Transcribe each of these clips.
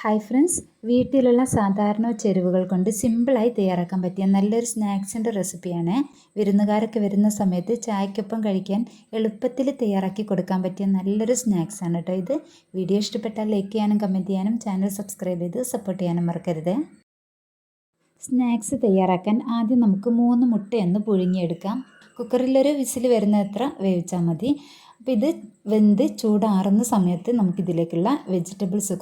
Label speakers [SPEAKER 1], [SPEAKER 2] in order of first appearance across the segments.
[SPEAKER 1] Hi friends, വീട്ടിലുള്ള സാധാരണ ചേരുവകൾ കൊണ്ട് സിമ്പിളായി തയ്യാറാക്കാൻ പറ്റിയ നല്ലൊരു സ്നാക്സിൻ്റെ റെസിപ്പിയാണ്. വിരുന്നുകാരൊക്കെ വരുന്ന സമയത്ത് ചായക്കൊപ്പം കഴിക്കാൻ എളുപ്പത്തിൽ തയ്യാറാക്കി കൊടുക്കാൻ പറ്റിയ നല്ലൊരു സ്നാക്സാണ് കേട്ടോ ഇത്. വീഡിയോ ഇഷ്ടപ്പെട്ടാൽ ലൈക്ക് ചെയ്യാനും കമൻറ്റ് ചെയ്യാനും ചാനൽ സബ്സ്ക്രൈബ് ചെയ്ത് സപ്പോർട്ട് ചെയ്യാനും മറക്കരുത്. സ്നാക്സ് തയ്യാറാക്കാൻ ആദ്യം നമുക്ക് 3 മുട്ടയൊന്ന് പുഴുങ്ങിയെടുക്കാം. കുക്കറിലൊരു വിസിൽ വരുന്നത്ര വേവിച്ചാൽ മതി. അപ്പോൾ ഇത് വെന്ത് ചൂടാറുന്ന സമയത്ത് നമുക്കിതിലേക്കുള്ള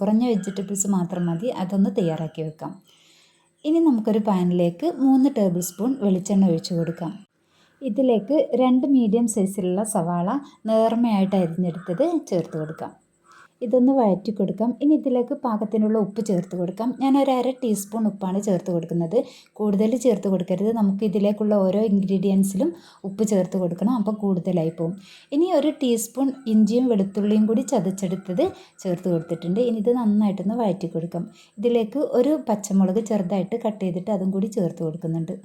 [SPEAKER 1] കുറഞ്ഞ വെജിറ്റബിൾസ് മാത്രം മതി, അതൊന്ന് തയ്യാറാക്കി വെക്കാം. ഇനി നമുക്കൊരു പാനിലേക്ക് 3 ടേബിൾ സ്പൂൺ വെളിച്ചെണ്ണ ഒഴിച്ചു കൊടുക്കാം. ഇതിലേക്ക് 2 മീഡിയം സൈസിലുള്ള സവാള നേർമയായിട്ട് അരിഞ്ഞെടുത്തത് ചേർത്ത് കൊടുക്കാം. ഇതൊന്ന് വഴറ്റി കൊടുക്കാം. ഇനി ഇതിലേക്ക് പാകത്തിനുള്ള ഉപ്പ് ചേർത്ത് കൊടുക്കാം. ഞാൻ ഒരു 1/2 ടീസ്പൂൺ ഉപ്പാണ് ചേർത്ത് കൊടുക്കുന്നത്. കൂടുതൽ ചേർത്ത് കൊടുക്കരുത്. നമുക്ക് ഇതിലേക്കുള്ള ഓരോ ഇൻഗ്രീഡിയൻസിലും ഉപ്പ് ചേർത്ത് കൊടുക്കണം, അപ്പോൾ കൂടുതലായി പോകും. ഇനി 1 ടീസ്പൂൺ ഇഞ്ചിയും വെളുത്തുള്ളിയും കൂടി ചതച്ചെടുത്തത് ചേർത്ത് കൊടുത്തിട്ടുണ്ട്. ഇനി ഇത് നന്നായിട്ടൊന്ന് വഴറ്റി കൊടുക്കാം. ഇതിലേക്ക് ഒരു പച്ചമുളക് ചെറുതായിട്ട് കട്ട് ചെയ്തിട്ട് അതും കൂടി ചേർത്ത് കൊടുക്കുന്നുണ്ട്.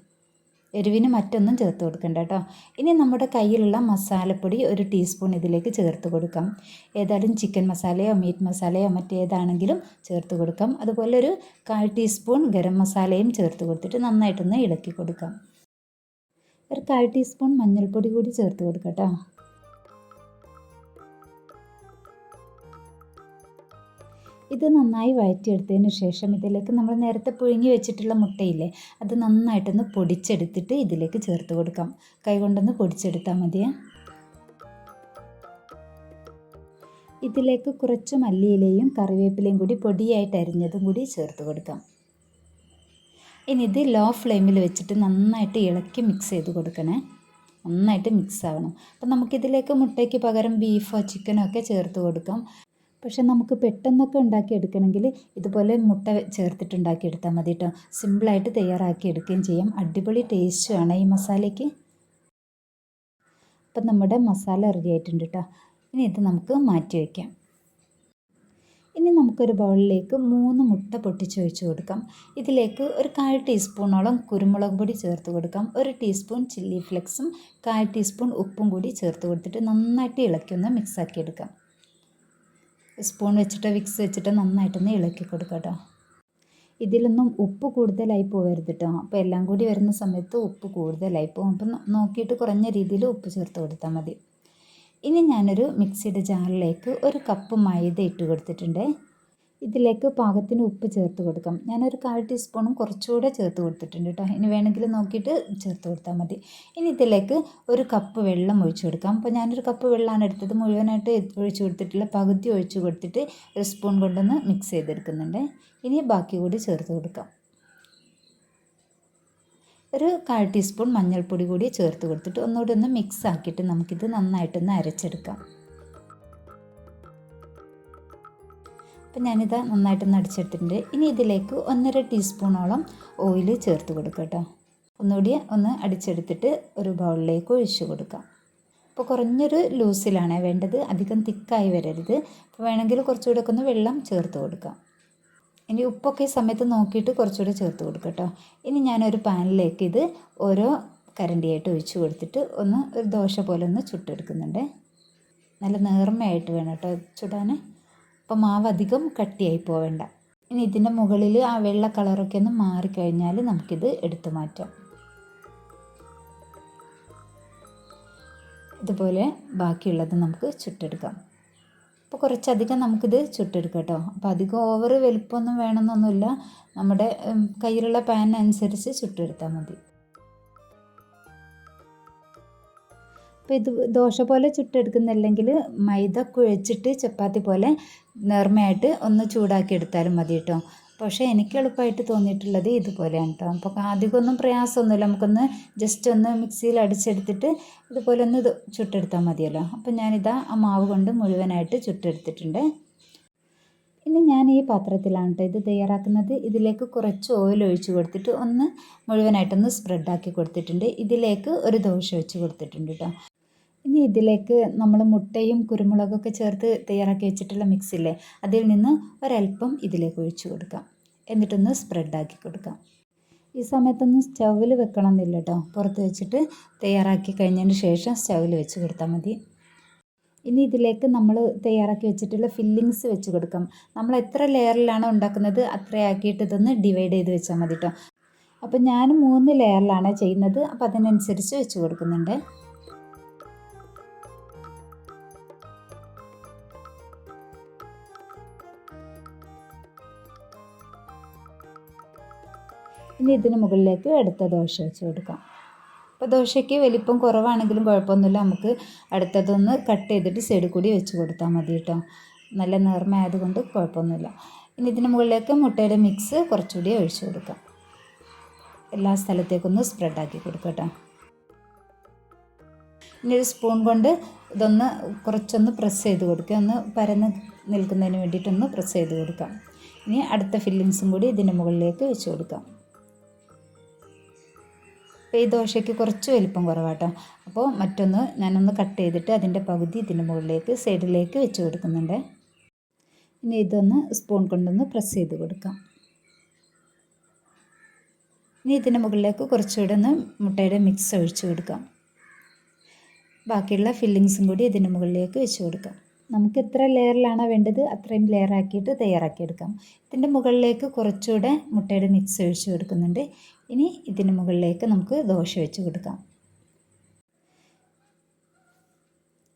[SPEAKER 1] എരിവിന് മറ്റൊന്നും ചേർത്ത് കൊടുക്കണ്ട കേട്ടോ. ഇനി നമ്മുടെ കയ്യിലുള്ള മസാലപ്പൊടി 1 ടീസ്പൂൺ ഇതിലേക്ക് ചേർത്ത് കൊടുക്കാം. ഏതായാലും ചിക്കൻ മസാലയോ മീറ്റ് മസാലയോ മറ്റേതാണെങ്കിലും ചേർത്ത് കൊടുക്കാം. അതുപോലെ ഒരു 1/4 ടീസ്പൂൺ ഗരം മസാലയും ചേർത്ത് കൊടുത്തിട്ട് നന്നായിട്ടൊന്ന് ഇളക്കി കൊടുക്കാം. ഒരു 1/4 ടീസ്പൂൺ മഞ്ഞൾപ്പൊടി കൂടി ചേർത്ത് കൊടുക്കാം കേട്ടോ. ഇത് നന്നായി വഴറ്റിയെടുത്തതിന് ശേഷം ഇതിലേക്ക് നമ്മൾ നേരത്തെ പുഴുങ്ങി വെച്ചിട്ടുള്ള മുട്ടയില്ലേ, അത് നന്നായിട്ടൊന്ന് പൊടിച്ചെടുത്തിട്ട് ഇതിലേക്ക് ചേർത്ത് കൊടുക്കാം. കൈകൊണ്ടൊന്ന് പൊടിച്ചെടുത്താൽ മതിയേ. ഇതിലേക്ക് കുറച്ച് മല്ലിയിലയും കറിവേപ്പിലയും കൂടി പൊടിയായിട്ട് അരിഞ്ഞതും കൂടി ചേർത്ത് കൊടുക്കാം. ഇനി ഇത് ലോ ഫ്ലെയിമിൽ വെച്ചിട്ട് നന്നായിട്ട് ഇളക്കി മിക്സ് ചെയ്ത് കൊടുക്കണേ. നന്നായിട്ട് മിക്സ് ആവണം. അപ്പം നമുക്കിതിലേക്ക് മുട്ടയ്ക്ക് പകരം ബീഫോ ചിക്കനോ ഒക്കെ ചേർത്ത് കൊടുക്കാം. പക്ഷെ നമുക്ക് പെട്ടെന്നൊക്കെ ഉണ്ടാക്കിയെടുക്കണമെങ്കിൽ ഇതുപോലെ മുട്ട ചേർത്തിട്ട് ഉണ്ടാക്കിയെടുത്താൽ മതി കേട്ടോ. സിമ്പിളായിട്ട് തയ്യാറാക്കി എടുക്കുകയും ചെയ്യാം. അടിപൊളി ടേസ്റ്റുമാണ് ഈ മസാലയ്ക്ക്. അപ്പം നമ്മുടെ മസാല റെഡി ആയിട്ടുണ്ട് കേട്ടോ. ഇനി ഇത് നമുക്ക് മാറ്റി വയ്ക്കാം. ഇനി നമുക്കൊരു ബൗളിലേക്ക് 3 മുട്ട പൊട്ടിച്ചൊഴിച്ച് കൊടുക്കാം. ഇതിലേക്ക് ഒരു 1/4 ടീസ്പൂണോളം കുരുമുളക് പൊടി ചേർത്ത് കൊടുക്കാം. 1 ടീസ്പൂൺ ചില്ലി ഫ്ലെക്സും 1/4 ടീസ്പൂൺ ഉപ്പും കൂടി ചേർത്ത് കൊടുത്തിട്ട് നന്നായിട്ട് ഇളക്കി ഒന്ന് മിക്സാക്കി എടുക്കാം. സ്പൂൺ വെച്ചിട്ട് വിക്സ് വെച്ചിട്ട് നന്നായിട്ടൊന്ന് ഇളക്കി കൊടുക്കുക കേട്ടോ. ഇതിലൊന്നും ഉപ്പ് കൂടുതലായി പോകരുത് കേട്ടോ. അപ്പോൾ എല്ലാം കൂടി വരുന്ന സമയത്ത് ഉപ്പ് കൂടുതലായി പോകും. അപ്പം നോക്കിയിട്ട് കുറഞ്ഞ രീതിയിൽ ഉപ്പ് ചേർത്ത് കൊടുത്താൽ മതി. ഇനി ഞാനൊരു മിക്സിയുടെ ജാറിലേക്ക് 1 കപ്പ് മൈദ ഇട്ട് കൊടുത്തിട്ടുണ്ട്. ഇതിലേക്ക് പാകത്തിന് ഉപ്പ് ചേർത്ത് കൊടുക്കാം. ഞാനൊരു 1/4 ടീസ്പൂണും കുറച്ചുകൂടെ ചേർത്ത് കൊടുത്തിട്ടുണ്ട് കേട്ടോ. ഇനി വേണമെങ്കിൽ നോക്കിയിട്ട് ചേർത്ത് കൊടുത്താൽ മതി. ഇനി ഇതിലേക്ക് 1 കപ്പ് വെള്ളം ഒഴിച്ചു കൊടുക്കാം. അപ്പോൾ ഞാനൊരു കപ്പ് വെള്ളമാണ് എടുത്തത്. മുഴുവനായിട്ട് ഒഴിച്ചു കൊടുത്തിട്ടില്ല, പകുതി ഒഴിച്ചു കൊടുത്തിട്ട് 1 സ്പൂൺ കൊണ്ടൊന്ന് മിക്സ് ചെയ്തെടുക്കുന്നുണ്ട്. ഇനി ബാക്കി കൂടി ചേർത്ത് കൊടുക്കാം. ഒരു 1/4 ടീസ്പൂൺ മഞ്ഞൾപ്പൊടി കൂടി ചേർത്ത് കൊടുത്തിട്ട് ഒന്നുകൂടി ഒന്ന് മിക്സ് ആക്കിയിട്ട് നമുക്കിത് നന്നായിട്ടൊന്ന് അരച്ചെടുക്കാം. അപ്പം ഞാനിത് നന്നായിട്ടൊന്ന് അടിച്ചെടുത്തിട്ടുണ്ട്. ഇനി ഇതിലേക്ക് 1.5 ടീസ്പൂണോളം ഓയിൽ ചേർത്ത് കൊടുക്കുക കേട്ടോ. ഒന്നുകൂടി ഒന്ന് അടിച്ചെടുത്തിട്ട് ഒരു ബൗളിലേക്ക് ഒഴിച്ചു കൊടുക്കാം. അപ്പോൾ കുറഞ്ഞൊരു ലൂസിലാണ് വേണ്ടത്, അധികം തിക്കായി വരരുത്. അപ്പോൾ വേണമെങ്കിൽ കുറച്ചുകൂടെ ഒക്കെ ഒന്ന് വെള്ളം ചേർത്ത് കൊടുക്കാം. ഇനി ഉപ്പൊക്കെ ഈ സമയത്ത് നോക്കിയിട്ട് കുറച്ചുകൂടെ ചേർത്ത് കൊടുക്കുക കേട്ടോ. ഇനി ഞാനൊരു പാനിലേക്ക് ഇത് ഓരോ കരണ്ടിയായിട്ട് ഒഴിച്ചു കൊടുത്തിട്ട് ഒരു ദോശ പോലെ ഒന്ന് ചുട്ടെടുക്കുന്നുണ്ട്. നല്ല നേർമയായിട്ട് വേണം കേട്ടോ ചുടാൻ. അപ്പോൾ മാവ് അധികം കട്ടിയായി പോവേണ്ട. ഇനി ഇതിൻ്റെ മുകളിൽ ആ വെള്ള കളറൊക്കെ ഒന്ന് മാറിക്കഴിഞ്ഞാൽ നമുക്കിത് എടുത്തു മാറ്റാം. ഇതുപോലെ ബാക്കിയുള്ളത് നമുക്ക് ചുട്ടെടുക്കാം. അപ്പോൾ കുറച്ചധികം നമുക്കിത് ചുട്ടെടുക്കാം കേട്ടോ. അപ്പോൾ അധികം ഓവർ വലുപ്പമൊന്നും വേണമെന്നൊന്നുമില്ല. നമ്മുടെ കയ്യിലുള്ള പാൻ അനുസരിച്ച് ചുട്ടെടുത്താൽ മതി. അപ്പോൾ ഇത് ദോശ പോലെ ചുട്ടെടുക്കുന്നില്ലെങ്കിൽ മൈദ കുഴച്ചിട്ട് ചപ്പാത്തി പോലെ നേർമയായിട്ട് ഒന്ന് ചൂടാക്കി എടുത്താലും മതി കേട്ടോ. പക്ഷേ എനിക്ക് എളുപ്പമായിട്ട് തോന്നിയിട്ടുള്ളത് ഇതുപോലെയാണ് കേട്ടോ. അപ്പോൾ അധികമൊന്നും പ്രയാസമൊന്നുമില്ല. നമുക്കൊന്ന് ജസ്റ്റ് ഒന്ന് മിക്സിയിൽ അടിച്ചെടുത്തിട്ട് ഇതുപോലെ ഒന്ന് ചുട്ടെടുത്താൽ മതിയല്ലോ. അപ്പോൾ ഞാനിതാ ആ മാവ് കൊണ്ട് മുഴുവനായിട്ട് ചുട്ടെടുത്തിട്ടുണ്ട്. ഇനി ഞാൻ ഈ പാത്രത്തിലാണ് കേട്ടോ ഇത് തയ്യാറാക്കുന്നത്. ഇതിലേക്ക് കുറച്ച് ഓയിൽ ഒഴിച്ച് കൊടുത്തിട്ട് മുഴുവനായിട്ടൊന്ന് സ്പ്രെഡാക്കി കൊടുത്തിട്ടുണ്ട്. ഇതിലേക്ക് ഒരു ദോശ വെച്ച് കൊടുത്തിട്ടുണ്ട് കേട്ടോ. ഇനി ഇതിലേക്ക് നമ്മൾ മുട്ടയും കുരുമുളകൊക്കെ ചേർത്ത് തയ്യാറാക്കി വെച്ചിട്ടുള്ള മിക്സില്ലേ, അതിൽ നിന്ന് ഒരല്പം ഇതിലേക്ക് ഒഴിച്ചു കൊടുക്കാം. എന്നിട്ടൊന്ന് സ്പ്രെഡാക്കി കൊടുക്കാം. ഈ സമയത്തൊന്നും സ്റ്റൗവിൽ വെക്കണമെന്നില്ല കേട്ടോ. പുറത്ത് വെച്ചിട്ട് തയ്യാറാക്കി കഴിഞ്ഞതിന് ശേഷം സ്റ്റൗവിൽ വെച്ച് കൊടുത്താൽ മതി. ഇനി ഇതിലേക്ക് നമ്മൾ തയ്യാറാക്കി വെച്ചിട്ടുള്ള ഫില്ലിങ്സ് വെച്ച് കൊടുക്കാം. നമ്മൾ എത്ര ലെയറിലാണോ ഉണ്ടാക്കുന്നത് അത്രയാക്കിയിട്ട് ഇതൊന്ന് ഡിവൈഡ് ചെയ്ത് വെച്ചാൽ മതി കേട്ടോ. അപ്പോൾ ഞാൻ 3 ലെയറിലാണ് ചെയ്യുന്നത്. അപ്പോൾ അതിനനുസരിച്ച് വെച്ച് കൊടുക്കുന്നുണ്ട്. ഇനി ഇതിന് മുകളിലേക്ക് അടുത്ത ദോശ വെച്ച് കൊടുക്കാം. അപ്പോൾ ദോശയ്ക്ക് വലിപ്പം കുറവാണെങ്കിലും കുഴപ്പമൊന്നുമില്ല, നമുക്ക് അടുത്തതൊന്ന് കട്ട് ചെയ്തിട്ട് സൈഡിൽ കൂടി വെച്ച് കൊടുത്താൽ മതി കേട്ടോ. നല്ല നേർമയായതുകൊണ്ട് കുഴപ്പമൊന്നുമില്ല. ഇനി ഇതിന് മുകളിലേക്ക് മുട്ടയുടെ മിക്സ് കുറച്ചുകൂടി ഒഴിച്ച് കൊടുക്കാം. എല്ലാ സ്ഥലത്തേക്കൊന്ന് സ്പ്രെഡാക്കി കൊടുക്കാം കേട്ടോ. ഇനി ഒരു സ്പൂൺ കൊണ്ട് ഇതൊന്ന് കുറച്ചൊന്ന് പ്രസ് ചെയ്ത് കൊടുക്കുക. ഒന്ന് പരന്ന് നിൽക്കുന്നതിന് വേണ്ടിയിട്ടൊന്ന് പ്രസ് ചെയ്ത് കൊടുക്കാം. ഇനി അടുത്ത ഫില്ലിങ്സും കൂടി ഇതിൻ്റെ മുകളിലേക്ക് വെച്ച് കൊടുക്കാം. അപ്പോൾ ഈ ദോശയ്ക്ക് കുറച്ച് വലിപ്പം കുറവാട്ടോ. അപ്പോൾ മറ്റൊന്ന് ഞാനൊന്ന് കട്ട് ചെയ്തിട്ട് അതിൻ്റെ പകുതി ഇതിൻ്റെ മുകളിലേക്ക് സൈഡിലേക്ക് വെച്ച് കൊടുക്കുന്നുണ്ട്. ഇനി ഇതൊന്ന് സ്പൂൺ കൊണ്ടൊന്ന് പ്രസ് ചെയ്ത് കൊടുക്കാം. ഇനി ഇതിൻ്റെ മുകളിലേക്ക് കുറച്ചുകൂടെ ഒന്ന് മുട്ടയുടെ മിക്സ് ഒഴിച്ച് കൊടുക്കാം. ബാക്കിയുള്ള ഫില്ലിങ്സും കൂടി ഇതിൻ്റെ മുകളിലേക്ക് വെച്ച് കൊടുക്കാം. നമുക്ക് എത്ര ലെയറിലാണോ വേണ്ടത് അത്രയും ലെയറാക്കിയിട്ട് തയ്യാറാക്കിയെടുക്കാം. ഇതിൻ്റെ മുകളിലേക്ക് കുറച്ചുകൂടെ മുട്ടയുടെ മിക്സ് ഒഴിച്ച് കൊടുക്കുന്നുണ്ട്. ഇനി ഇതിന് മുകളിലേക്ക് നമുക്ക് ദോശ വെച്ച് കൊടുക്കാം.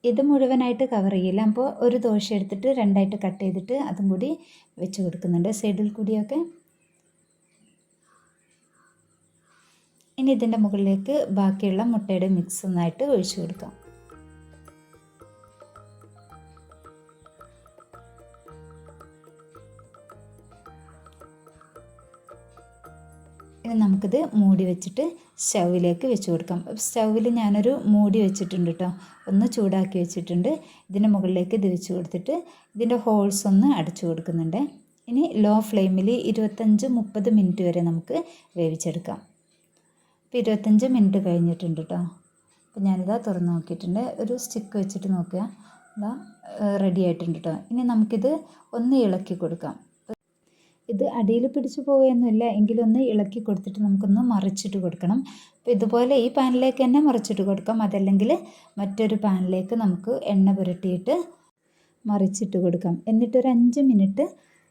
[SPEAKER 1] ഇത് മുഴുവനായിട്ട് കവർ ചെയ്യില്ല. അപ്പോൾ ഒരു ദോശ എടുത്തിട്ട് 2ആയിട്ട് കട്ട് ചെയ്തിട്ട് അതും കൂടി വെച്ച് കൊടുക്കുന്നുണ്ട് സൈഡിൽ കൂടിയൊക്കെ. ഇനി ഇതിൻ്റെ മുകളിലേക്ക് ബാക്കിയുള്ള മുട്ടയുടെ മിക്സ് ഒന്നായിട്ട് ഒഴിച്ച് കൊടുക്കാം. ഇനി നമുക്കിത് മൂടി വെച്ചിട്ട് സ്റ്റൗവിലേക്ക് വെച്ച് കൊടുക്കാം. സ്റ്റൗവിൽ ഞാനൊരു മൂടി വെച്ചിട്ടുണ്ട് കേട്ടോ, ഒന്ന് ചൂടാക്കി വെച്ചിട്ടുണ്ട്. ഇതിൻ്റെ മുകളിലേക്ക് ഇത് വെച്ച് കൊടുത്തിട്ട് ഇതിൻ്റെ ഹോൾസ് ഒന്ന് അടച്ചു കൊടുക്കുന്നുണ്ട്. ഇനി ലോ ഫ്ലെയിമിൽ 25-30 മിനിറ്റ് വരെ നമുക്ക് വേവിച്ചെടുക്കാം. ഇപ്പോൾ 25 മിനിറ്റ് കഴിഞ്ഞിട്ടുണ്ട് കേട്ടോ. അപ്പോൾ ഞാനിതാ തുറന്ന് നോക്കിയിട്ടുണ്ട്. ഒരു സ്റ്റിക്ക് വെച്ചിട്ട് നോക്കുക, ഇതാ റെഡി ആയിട്ടുണ്ട് കേട്ടോ. ഇനി നമുക്കിത് ഒന്ന് ഇളക്കി കൊടുക്കാം. ഇത് അടിയിൽ പിടിച്ചു പോവുകയൊന്നുമില്ല, എങ്കിലൊന്ന് ഇളക്കി കൊടുത്തിട്ട് നമുക്കൊന്ന് മറിച്ചിട്ട് കൊടുക്കണം. അപ്പോൾ ഇതുപോലെ ഈ പാനിലേക്ക് തന്നെ മറിച്ചിട്ട് കൊടുക്കാം. അതല്ലെങ്കിൽ മറ്റൊരു പാനിലേക്ക് നമുക്ക് എണ്ണ പുരട്ടിയിട്ട് മറിച്ചിട്ട് കൊടുക്കാം. എന്നിട്ടൊരു 5 മിനിറ്റ്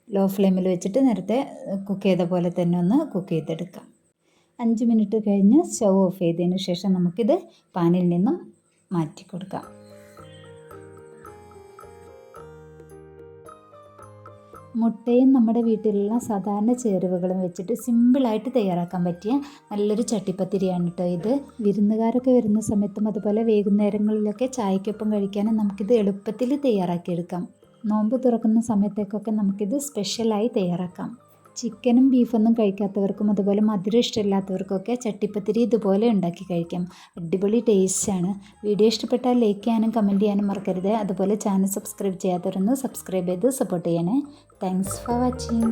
[SPEAKER 1] ലോ ഫ്ലെയിമിൽ വെച്ചിട്ട് നേരത്തെ കുക്ക് ചെയ്ത പോലെ തന്നെ ഒന്ന് കുക്ക് ചെയ്തെടുക്കാം. 5 മിനിറ്റ് കഴിഞ്ഞ് സ്റ്റൗ ഓഫ് ചെയ്തതിന് ശേഷം നമുക്കിത് പാനിൽ നിന്നും മാറ്റി കൊടുക്കാം. മുട്ടയും നമ്മുടെ വീട്ടിലുള്ള സാധാരണ ചേരുവകളും വെച്ചിട്ട് സിമ്പിളായിട്ട് തയ്യാറാക്കാൻ പറ്റിയ നല്ലൊരു ചട്ടിപ്പത്തിരിയാണ് കേട്ടോ ഇത്. വിരുന്നുകാരൊക്കെ വരുന്ന സമയത്തും അതുപോലെ വൈകുന്നേരങ്ങളിലൊക്കെ ചായക്കൊപ്പം കഴിക്കാനും നമുക്കിത് എളുപ്പത്തിൽ തയ്യാറാക്കിയെടുക്കാം. നോമ്പ് തുറക്കുന്ന സമയത്തേക്കൊക്കെ നമുക്കിത് സ്പെഷ്യലായി തയ്യാറാക്കാം. ചിക്കനും ബീഫൊന്നും കഴിക്കാത്തവർക്കും അതുപോലെ മധുരം ഇഷ്ടമില്ലാത്തവർക്കൊക്കെ ചട്ടിപ്പത്തിരി ഇതുപോലെ ഉണ്ടാക്കി കഴിക്കാം. അടിപൊളി ടേസ്റ്റാണ്. വീഡിയോ ഇഷ്ടപ്പെട്ടാൽ ലൈക്ക് ചെയ്യാനും കമൻറ്റ് ചെയ്യാനും മറക്കരുത്. അതുപോലെ ചാനൽ സബ്സ്ക്രൈബ് ചെയ്യാത്തവരൊന്ന് സബ്സ്ക്രൈബ് ചെയ്ത് സപ്പോർട്ട് ചെയ്യണേ. Thanks for watching.